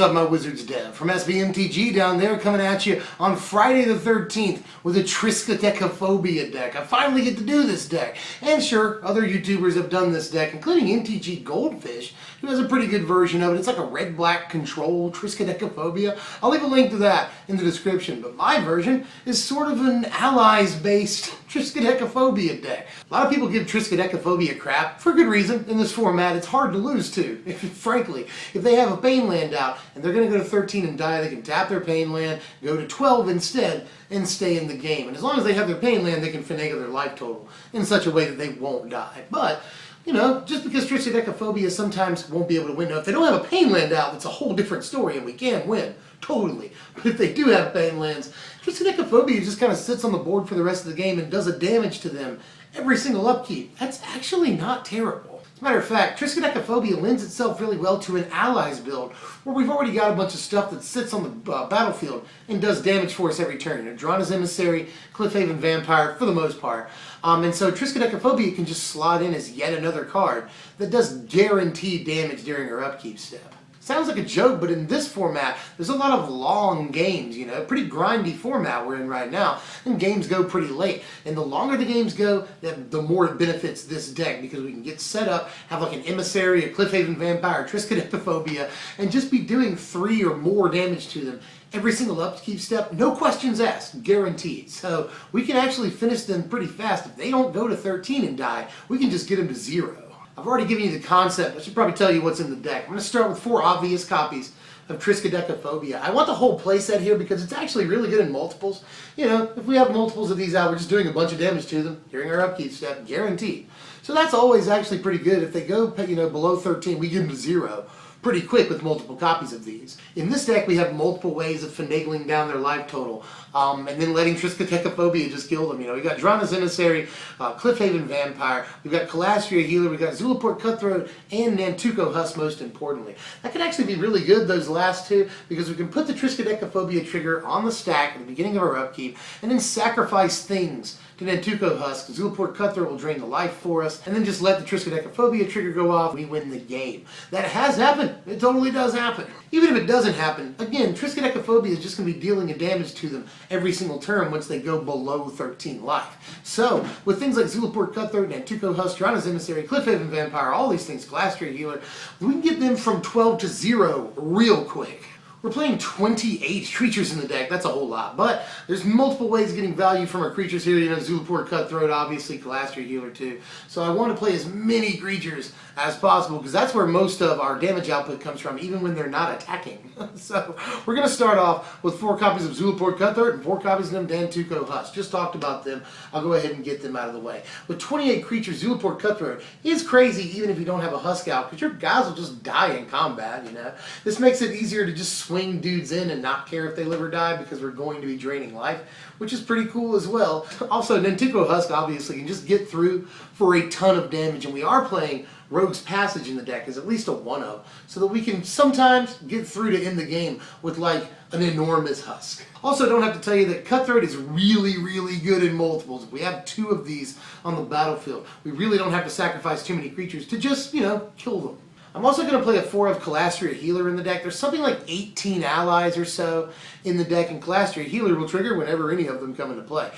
up, my Wizards dev? From SBMTG down there, coming at you on Friday the 13th with a Triskaidekaphobia deck. I finally get to do this deck. And sure, other YouTubers have done this deck, including MTG Goldfish, who has a pretty good version of it. It's like a red-black control Triskaidekaphobia. I'll leave a link to that in the description, but my version is sort of an allies-based Triskaidekaphobia deck. A lot of people give Triskaidekaphobia crap, for good reason. In this format, it's hard to lose to. Frankly, if they have a pain land out and they're going to go to 13 and die, they can tap their pain land, go to 12 instead, and stay in the game. And as long as they have their pain land, they can finagle their life total in such a way that they won't die. But you know, just because Triskaidekaphobia sometimes won't be able to win. Now, if they don't have a pain land out, it's a whole different story, and we can win. Totally. But if they do have pain lands, Triskaidekaphobia just kind of sits on the board for the rest of the game and does a damage to them every single upkeep. That's actually not terrible. As a matter of fact, Triskaidekaphobia lends itself really well to an allies build, where we've already got a bunch of stuff that sits on the battlefield and does damage for us every turn. You know, Drana's Emissary, Cliffhaven Vampire, for the most part. And so Triskaidekaphobia can just slot in as yet another card that does guaranteed damage during her upkeep step. Sounds like a joke, but in this format, there's a lot of long games, you know, pretty grindy format we're in right now, and games go pretty late. And the longer the games go, the more it benefits this deck, because we can get set up, have like an Emissary, a Cliffhaven Vampire, Triskaidekaphobia, and just be doing 3 or more damage to them every single upkeep step, no questions asked, guaranteed. So we can actually finish them pretty fast. If they don't go to 13 and die, we can just get them to 0. I've already given you the concept. I should probably tell you what's in the deck. I'm going to start with 4 obvious copies of Triskaidekaphobia. I want the whole playset here because it's actually really good in multiples. You know, if we have multiples of these out, we're just doing a bunch of damage to them during our upkeep step, guaranteed. So that's always actually pretty good. If they go, you know, below 13, we give them to 0. Pretty quick with multiple copies of these. In this deck, we have multiple ways of finagling down their life total, and then letting Triskaidekaphobia just kill them. You know, we got Drana's Emissary, Cliffhaven Vampire, we've got Kalastria Healer, we've got Zulaport Cutthroat, and Husk, most importantly. That could actually be really good, those last two, because we can put the Triskaidekaphobia trigger on the stack at the beginning of our upkeep, and then sacrifice things to Husk. Zulaport Cutthroat will drain the life for us, and then just let the Triskaidekaphobia trigger go off, we win the game. That has happened. It totally does happen. Even if it doesn't happen, again, Triskaidekaphobia is just going to be dealing a damage to them every single turn once they go below 13 life. So, with things like Zulaport Cutthroat, Husk, Drana's Emissary, Cliffhaven Vampire, all these things, Kalastria Healer, we can get them from 12 to 0 real quick. We're playing 28 creatures in the deck. That's a whole lot. But there's multiple ways of getting value from our creatures here. You know, Zulaport Cutthroat, obviously, Kalastria Healer too. So I want to play as many creatures as possible, because that's where most of our damage output comes from, even when they're not attacking. So we're going to start off with 4 copies of Zulaport Cutthroat and 4 copies of them Husk. Just talked about them. I'll go ahead and get them out of the way. With 28 creatures, Zulaport Cutthroat is crazy even if you don't have a Husk out, because your guys will just die in combat, you know. This makes it easier to just swing dudes in and not care if they live or die, because we're going to be draining life, which is pretty cool as well. Also, Husk obviously can just get through for a ton of damage, and we are playing Rogue's Passage in the deck as at least a 1-of, so that we can sometimes get through to end the game with like an enormous Husk. Also, don't have to tell you that Cutthroat is really, really good in multiples. If we have 2 of these on the battlefield, we really don't have to sacrifice too many creatures to just, you know, kill them. I'm also going to play a 4 of Kalastria Healer in the deck. There's something like 18 allies or so in the deck, and Kalastria Healer will trigger whenever any of them come into play.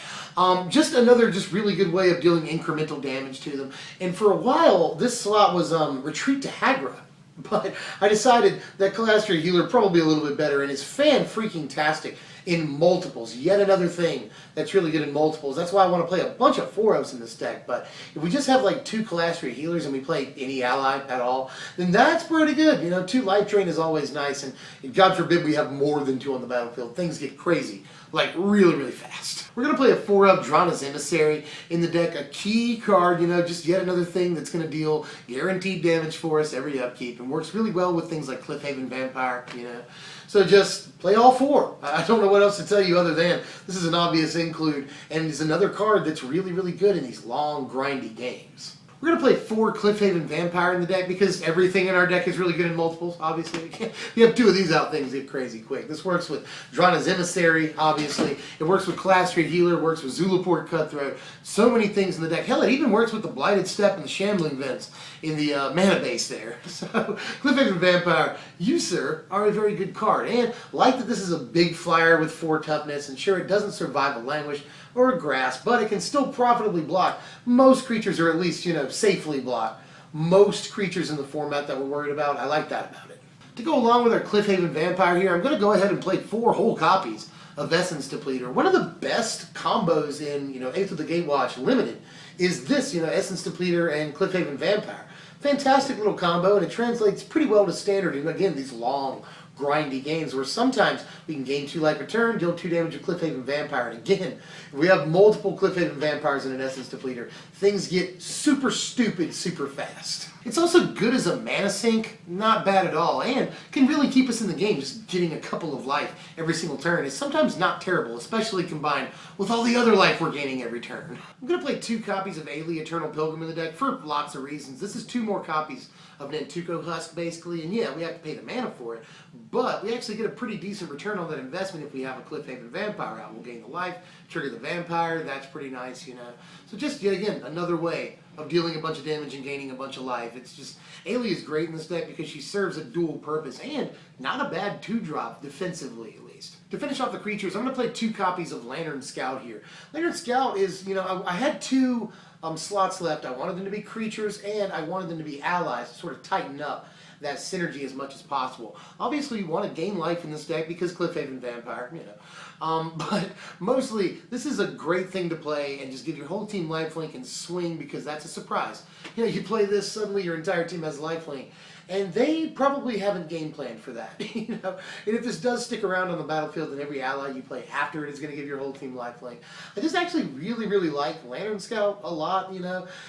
Just another really good way of dealing incremental damage to them. And for a while, this slot was Retreat to Hagra. But I decided that Kalastria Healer probably a little bit better, and is fan-freaking-tastic in multiples. Yet another thing that's really good in multiples. That's why I want to play a bunch of 4-ofs in this deck. But if we just have like 2 Kalastria Healers and we play any ally at all, then that's pretty good. You know, 2 life drain is always nice, and God forbid we have more than 2 on the battlefield. Things get crazy, like really, really fast. We're going to play a 4-of Drana's Emissary in the deck, a key card, you know, just yet another thing that's going to deal guaranteed damage for us every upkeep, and works really well with things like Cliffhaven Vampire, you know. So just play all 4. I don't know what else to tell you other than this is an obvious include, and is another card that's really, really good in these long, grindy games. We're going to play 4 Cliffhaven Vampire in the deck because everything in our deck is really good in multiples, obviously. You have 2 of these out, things get crazy quick. This works with Drana's Emissary, obviously. It works with Kalastria Healer, works with Zulaport Cutthroat. So many things in the deck. Hell, it even works with the Blighted Step and the Shambling Vents in the mana base there. So, Cliffhaven Vampire, you, sir, are a very good card. And like that this is a big flyer with 4 toughness, and sure, it doesn't survive a languish or a grasp, but it can still profitably block most creatures, or at least, safely block most creatures in the format that we're worried about. I like that about it. To go along with our Cliffhaven Vampire here, I'm going to go ahead and play 4 whole copies of Essence Depleter. One of the best combos in, 8th of the Gatewatch Limited is this, Essence Depleter and Cliffhaven Vampire. Fantastic little combo, and it translates pretty well to Standard, and again, these long, grindy games where sometimes we can gain 2 life per turn, deal 2 damage with Cliffhaven Vampire, and again, if we have multiple Cliffhaven Vampires in an Essence Depleter, things get super stupid super fast. It's also good as a mana sink, not bad at all, and can really keep us in the game. Just getting a couple of life every single turn is sometimes not terrible, especially combined with all the other life we're gaining every turn. I'm going to play 2 copies of Ailey Eternal Pilgrim in the deck for lots of reasons. This is 2 more copies of Nantuko Husk, basically, and yeah, we have to pay the mana for it, but we actually get a pretty decent return on that investment if we have a Cliffhaven Vampire out. We'll gain the life, trigger the vampire, that's pretty nice, So just, yet again, another way of dealing a bunch of damage and gaining a bunch of life. It's just, Ailey is great in this deck because she serves a dual purpose, and not a bad 2-drop defensively, at least. To finish off the creatures, I'm going to play 2 copies of Lantern Scout here. Lantern Scout is, I had 2 slots left. I wanted them to be creatures, and I wanted them to be allies to sort of tighten up that synergy as much as possible. Obviously, you want to gain life in this deck because Cliffhaven Vampire, but mostly, this is a great thing to play and just give your whole team lifelink and swing because that's a surprise. You play this, suddenly your entire team has lifelink, and they probably haven't game planned for that. And if this does stick around on the battlefield, then every ally you play after it is going to give your whole team lifelink. I just actually really, really like Lantern Scout a lot, and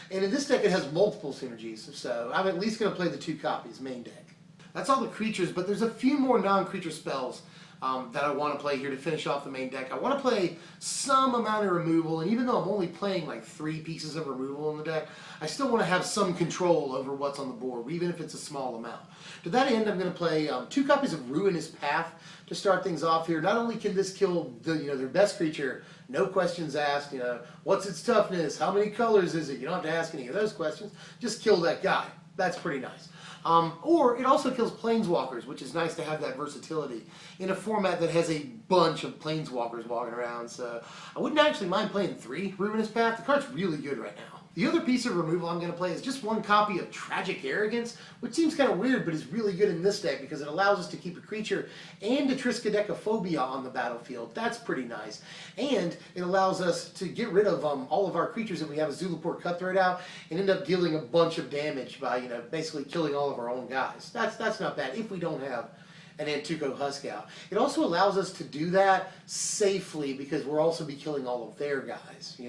in this deck it has multiple synergies, so I'm at least going to play the 2 copies, main deck. That's all the creatures, but there's a few more non-creature spells that I want to play here to finish off the main deck. I want to play some amount of removal, and even though I'm only playing like 3 pieces of removal in the deck, I still want to have some control over what's on the board, even if it's a small amount. To that end, I'm going to play 2 copies of Ruinous Path to start things off here. Not only can this kill their best creature, no questions asked, what's its toughness, how many colors is it, you don't have to ask any of those questions, just kill that guy. That's pretty nice. Or it also kills Planeswalkers, which is nice to have that versatility in a format that has a bunch of Planeswalkers walking around. So I wouldn't actually mind playing 3 Ruinous Path. The card's really good right now. The other piece of removal I'm going to play is just 1 copy of Tragic Arrogance, which seems kind of weird, but is really good in this deck because it allows us to keep a creature and a Triskaidekaphobia on the battlefield. That's pretty nice. And it allows us to get rid of all of our creatures if we have a Zulaport Cutthroat out and end up dealing a bunch of damage by, basically killing all of our own guys. That's not bad if we don't have an Nantuko Husk out. It also allows us to do that safely because we'll also be killing all of their guys,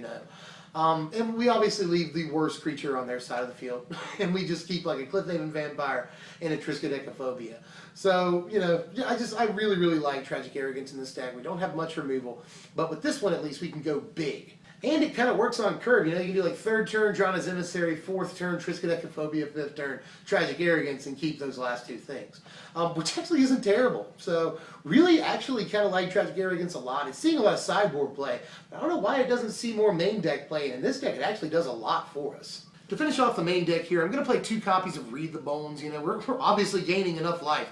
and we obviously leave the worst creature on their side of the field, and we just keep like a Cliffhaven Vampire and a Triskaidekaphobia. So, I really, really like Tragic Arrogance in this deck. We don't have much removal, but with this one at least we can go big. And it kind of works on curve, you can do like 3rd turn, Drana's Emissary, 4th turn, Triskaidekaphobia, 5th turn, Tragic Arrogance, and keep those last 2 things. Which actually isn't terrible. So, really actually kind of like Tragic Arrogance a lot. It's seeing a lot of sideboard play, but I don't know why it doesn't see more main deck play, and in this deck it actually does a lot for us. To finish off the main deck here, I'm going to play 2 copies of Read the Bones. We're obviously gaining enough life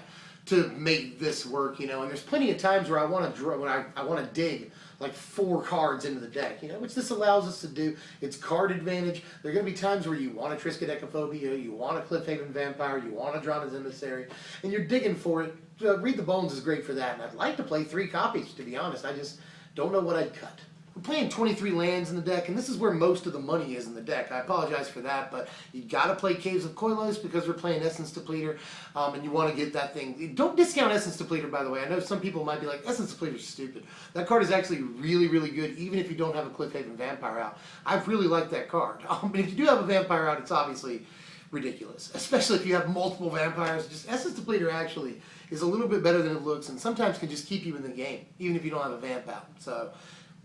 to make this work, and there's plenty of times where I want to draw, when I want to dig like 4 cards into the deck, which this allows us to do. It's card advantage. There are going to be times where you want a Triskaidekaphobia, you want a Cliffhaven Vampire, you want a Drana's Emissary, and you're digging for it. Read the Bones is great for that, and I'd like to play 3 copies, to be honest. I just don't know what I'd cut. We're playing 23 lands in the deck, and this is where most of the money is in the deck. I apologize for that, but you gotta play Caves of Koilos because we're playing Essence Depleter, and you want to get that thing. Don't discount Essence Depleter, by the way. I know some people might be like, Essence Depleter's stupid. That card is actually really, really good, even if you don't have a Cliffhaven Vampire out. I really like that card. But if you do have a Vampire out, it's obviously ridiculous, especially if you have multiple vampires. Just Essence Depleter actually is a little bit better than it looks, and sometimes can just keep you in the game, even if you don't have a vamp out. So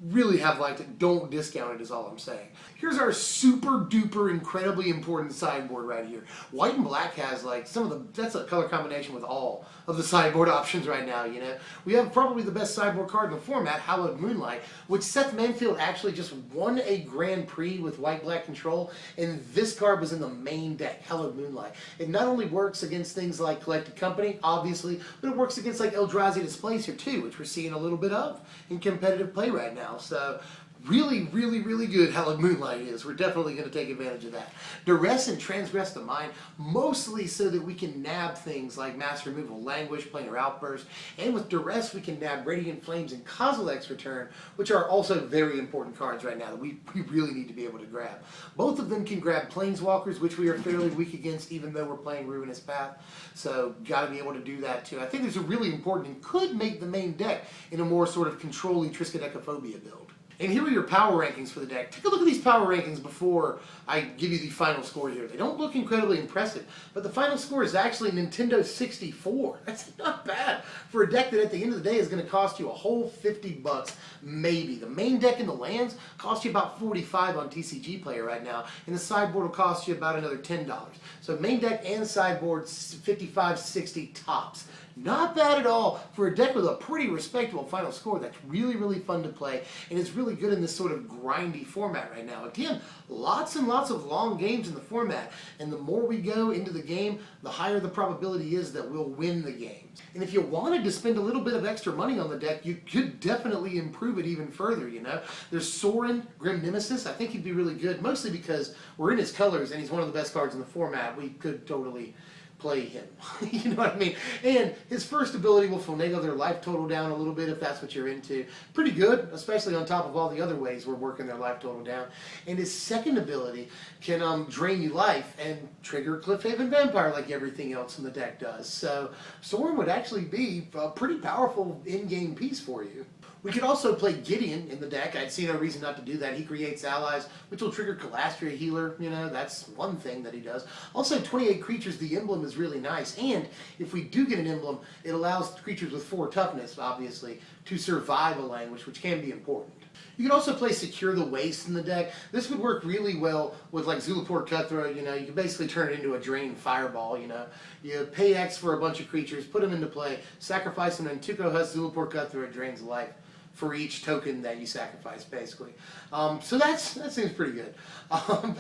really have liked it. Don't discount it is all I'm saying. Here's our super duper incredibly important sideboard right here. White and black has like some of the, that's a color combination with all of the sideboard options right now, you know. We have probably the best sideboard card in the format, Hallowed Moonlight, which Seth Manfield actually just won a Grand Prix with white-black control, and this card was in the main deck, Hallowed Moonlight. It not only works against things like Collected Company, obviously, but it works against like Eldrazi Displacer too, which we're seeing a little bit of in competitive play right now. So really, really, really good Hallowed Moonlight is. We're definitely going to take advantage of that. Duress and Transgress the Mind, mostly so that we can nab things like Mass Removal, Languish, Planar Outburst, and with Duress we can nab Radiant Flames and Kozilek's Return, which are also very important cards right now that we really need to be able to grab. Both of them can grab Planeswalkers, which we are fairly weak against even though we're playing Ruinous Path, so got to be able to do that too. I think there's a really important and could make the main deck in a more sort of controlling Triskaidekaphobia build. And here are your power rankings for the deck. Take a look at these power rankings before I give you the final score here. They don't look incredibly impressive, but the final score is actually Nintendo 64. That's not bad for a deck that at the end of the day is going to cost you a whole 50 bucks, maybe. The main deck in the lands costs you about 45 on TCG Player right now, and the sideboard will cost you about another $10. So main deck and sideboard, 55, 60 tops. Not bad at all for a deck with a pretty respectable final score that's really, really fun to play, and it's really good in this sort of grindy format right now. Again, lots and lots of long games in the format, and the more we go into the game, the higher the probability is that we'll win the games. And if you wanted to spend a little bit of extra money on the deck, you could definitely improve it even further, you know. There's Sorin, Grim Nemesis. I think he'd be really good, mostly because we're in his colors, and he's one of the best cards in the format. We could totally play him. You know what I mean? And his first ability will finagle their life total down a little bit if that's what you're into. Pretty good, especially on top of all the other ways we're working their life total down. And his second ability can drain you life and trigger Cliffhaven Vampire like everything else in the deck does. So Sorin would actually be a pretty powerful in-game piece for you. We could also play Gideon in the deck. I'd see no reason not to do that. He creates allies, which will trigger Kalastria Healer. You know, that's one thing that he does. Also, 28 creatures, the emblem is really nice. And if we do get an emblem, it allows creatures with 4 toughness, obviously, to survive a language, which can be important. You can also play Secure the Waste in the deck. This would work really well with like Zulaport Cutthroat. You know, you can basically turn it into a drain fireball, you know. You pay X for a bunch of creatures, put them into play, sacrifice them, and Tuco Husk Zulaport Cutthroat drains life for each token that you sacrifice, basically. So that seems pretty good.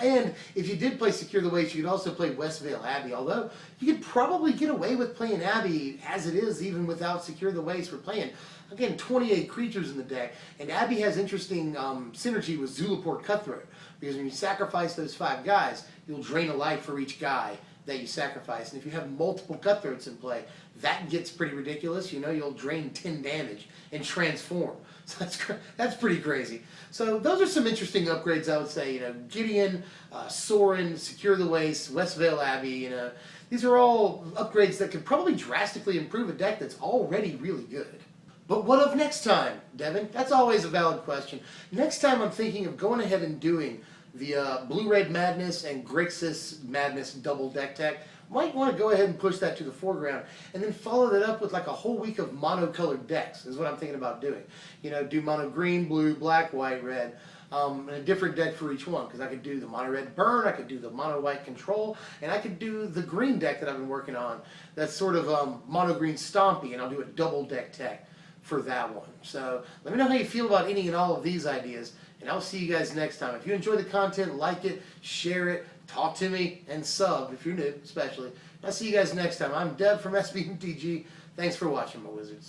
And if you did play Secure the Waste, you could also play Westvale Abbey, although you could probably get away with playing Abbey as it is, even without Secure the Waste. We're playing, again, 28 creatures in the deck, and Abbey has interesting synergy with Zulaport Cutthroat, because when you sacrifice those 5 guys, you'll drain a life for each guy that you sacrifice. And if you have multiple Cutthroats in play, that gets pretty ridiculous. You know, you'll drain 10 damage and transform. So that's pretty crazy. So those are some interesting upgrades, I would say. You know, Gideon, Sorin, Secure the Waste, Westvale Abbey, you know. These are all upgrades that could probably drastically improve a deck that's already really good. But what of next time, Devin? That's always a valid question. Next time I'm thinking of going ahead and doing the Blue-Red Madness and Grixis Madness double deck tech. Might want to go ahead and push that to the foreground and then follow that up with like a whole week of mono-colored decks is what I'm thinking about doing. You know, do mono green, blue, black, white, red, and a different deck for each one, because I could do the mono red burn, I could do the mono white control, and I could do the green deck that I've been working on that's sort of mono green stompy, and I'll do a double deck tech for that one. So let me know how you feel about any and all of these ideas, and I'll see you guys next time. If you enjoy the content, like it, share it, talk to me, and sub if you're new, especially. I'll see you guys next time. I'm Dev from SBMTG. Thanks for watching, my wizards.